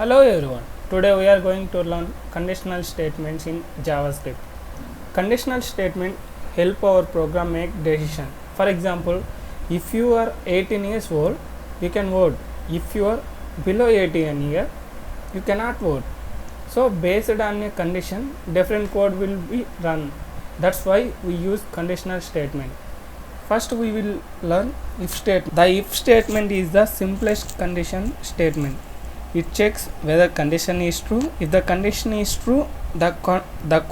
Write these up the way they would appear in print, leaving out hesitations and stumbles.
Hello everyone. Today we are going to learn conditional statements in JavaScript. Conditional statement help our program make decision. For example, if you are 18 years old, you can vote. If you are below 18 years, you cannot vote. So based on a condition, different code will be run. That's why we use conditional statement. First we will learn if statement. The if statement is the simplest condition statement. It checks whether condition is true. If the condition is true, the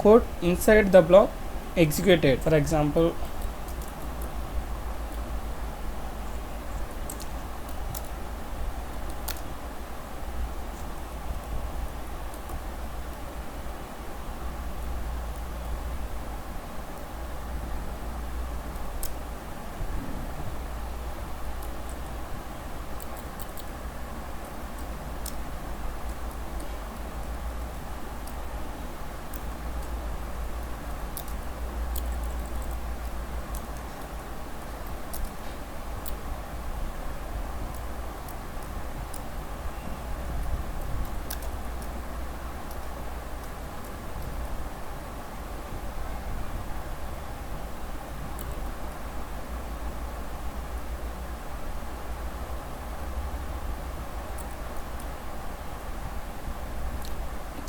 code inside the block executed. For example,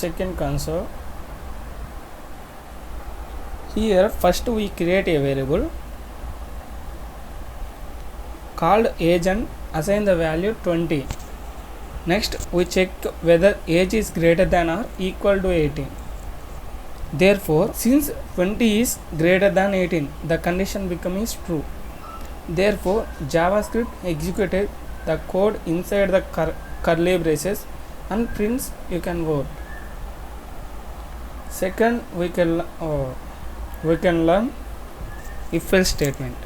check in console. Here first we create a variable called age and assign the value 20. Next we check whether age is greater than or equal to 18. Therefore, since 20 is greater than 18, the condition becomes true. Therefore, JavaScript executed the code inside the curly braces and prints you can vote. Second, we can learn if-else statement.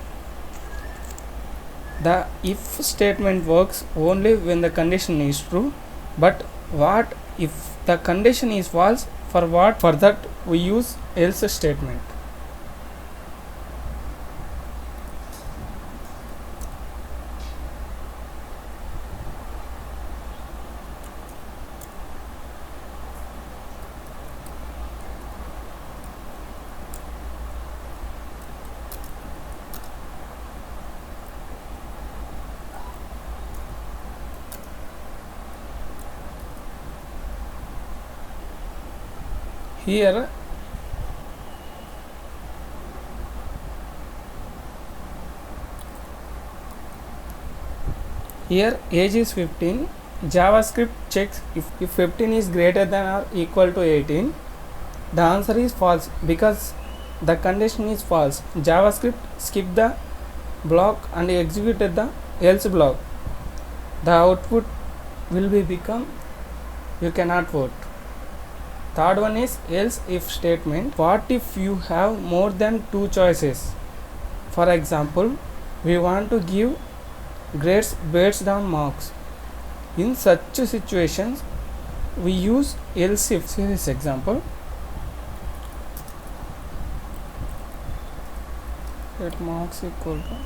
The if statement works only when the condition is true, but what if the condition is false? For that we use else statement. Here age is 15. JavaScript checks if 15 is greater than or equal to 18. The answer is false because the condition is false. JavaScript skip the block and executed the else block. The output will be become you cannot vote. Third one is else if statement. What if you have more than two choices? For example, we want to give grades based on marks. In such situations, we use else if. See this example. Let marks equal to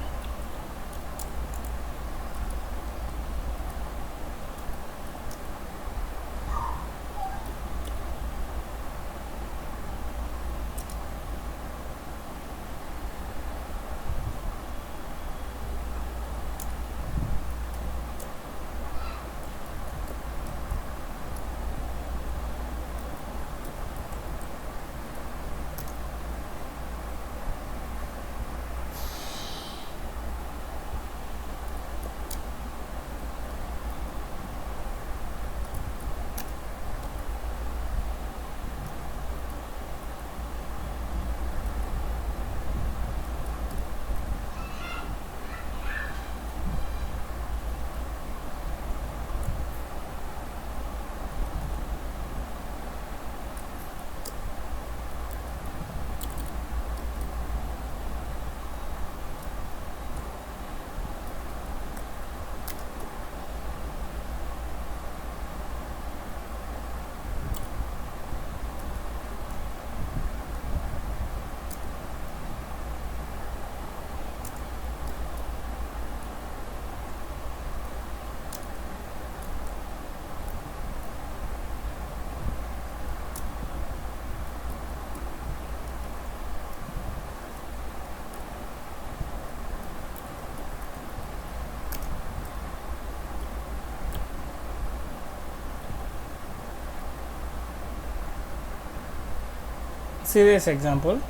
serious example.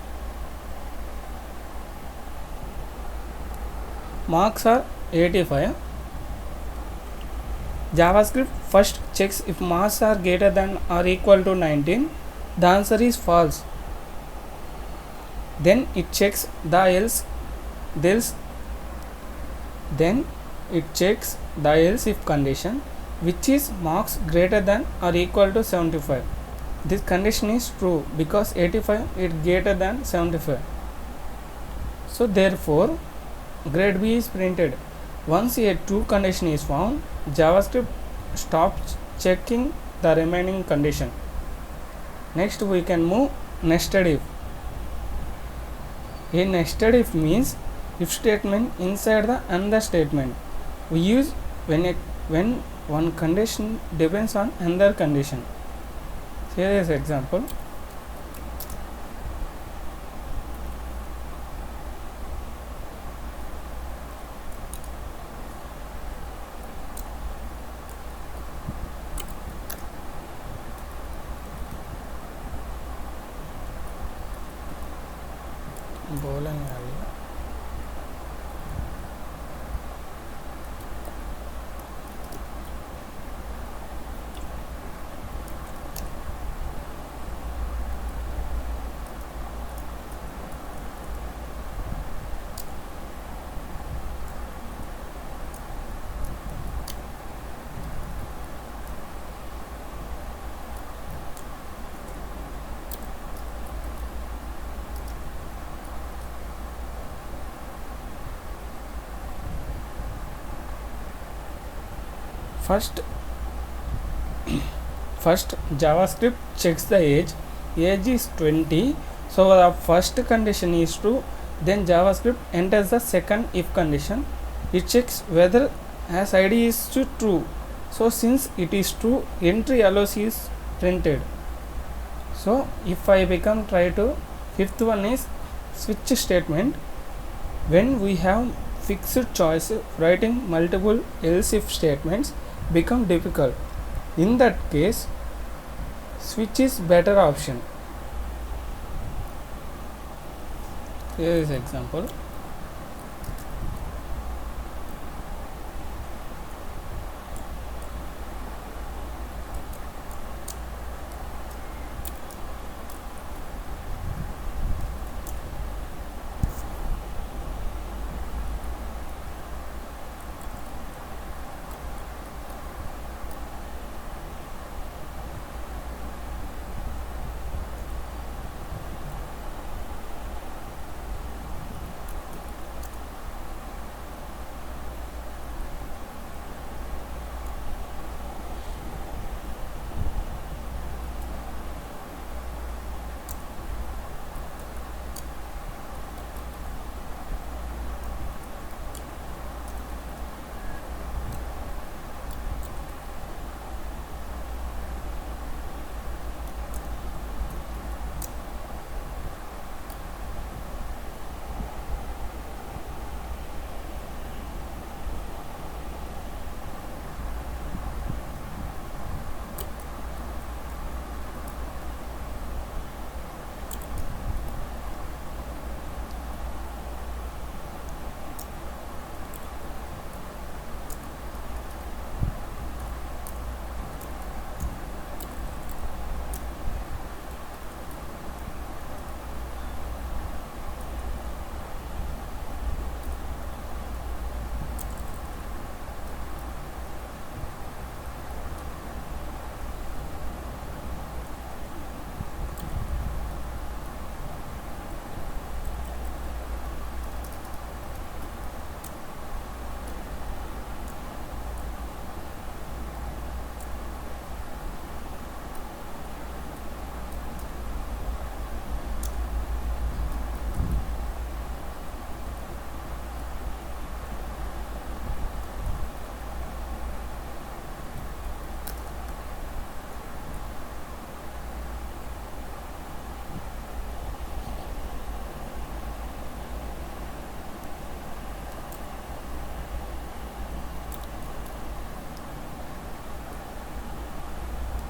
Marks are 85. JavaScript first checks if marks are greater than or equal to 19. The answer is false. Then it checks the else then it checks the else if condition, which is marks greater than or equal to 75. This condition is true because 85 is greater than 75. So therefore grade B is printed. Once a true condition is found, JavaScript stops checking the remaining condition. Next we can move nested if. A nested if means if statement inside the another statement. We use when one condition depends on another condition. Here is example. बोलेंगे आगे. First JavaScript checks the age is 20, so the first condition is true. Then JavaScript enters the second if condition. It checks whether as id is true, so since it is true, entry allows is printed. So if I try to fifth one is switch statement. When we have fixed choice, writing multiple else if statements become difficult. In that case, switch is better option. Here is example.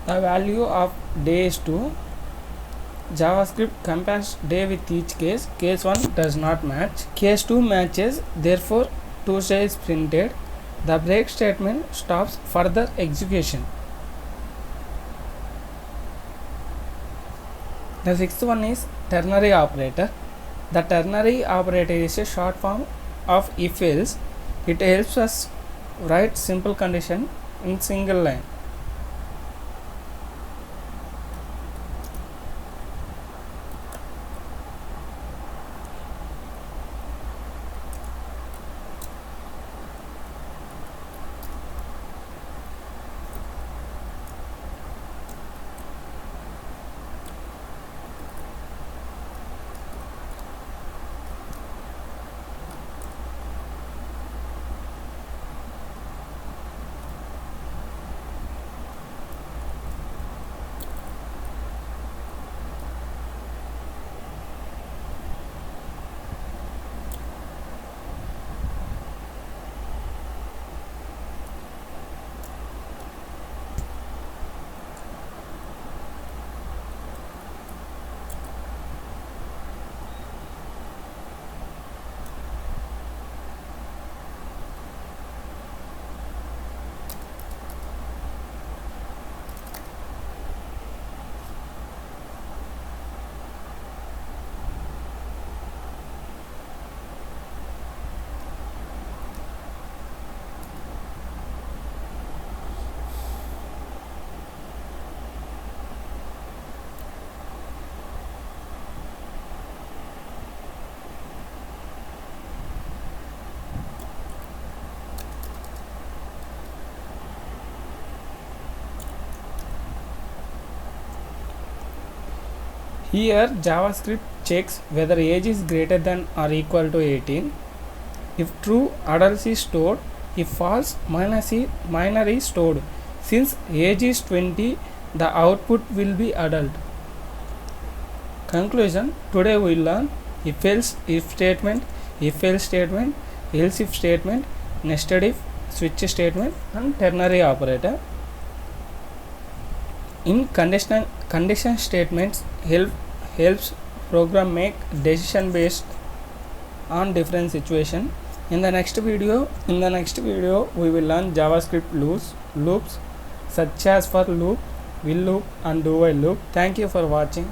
The value of day is 2. JavaScript compares day with each case. Case 1 does not match. Case 2 matches, therefore Tuesday is printed. The break statement stops further execution. The sixth one is ternary operator. The ternary operator is a short form of if-else. It helps us write simple condition in single line. Here JavaScript checks whether age is greater than or equal to 18. If true, adult is stored. If false, minor is stored. Since age is 20, the output will be adult. Conclusion: today we learn if-else if statement, if-else statement, else-if statement, nested if, switch statement, and ternary operator. In condition statements helps program make decision based on different situation. In the next video we will learn JavaScript loops such as for loop, will loop, and do while loop. Thank you for watching.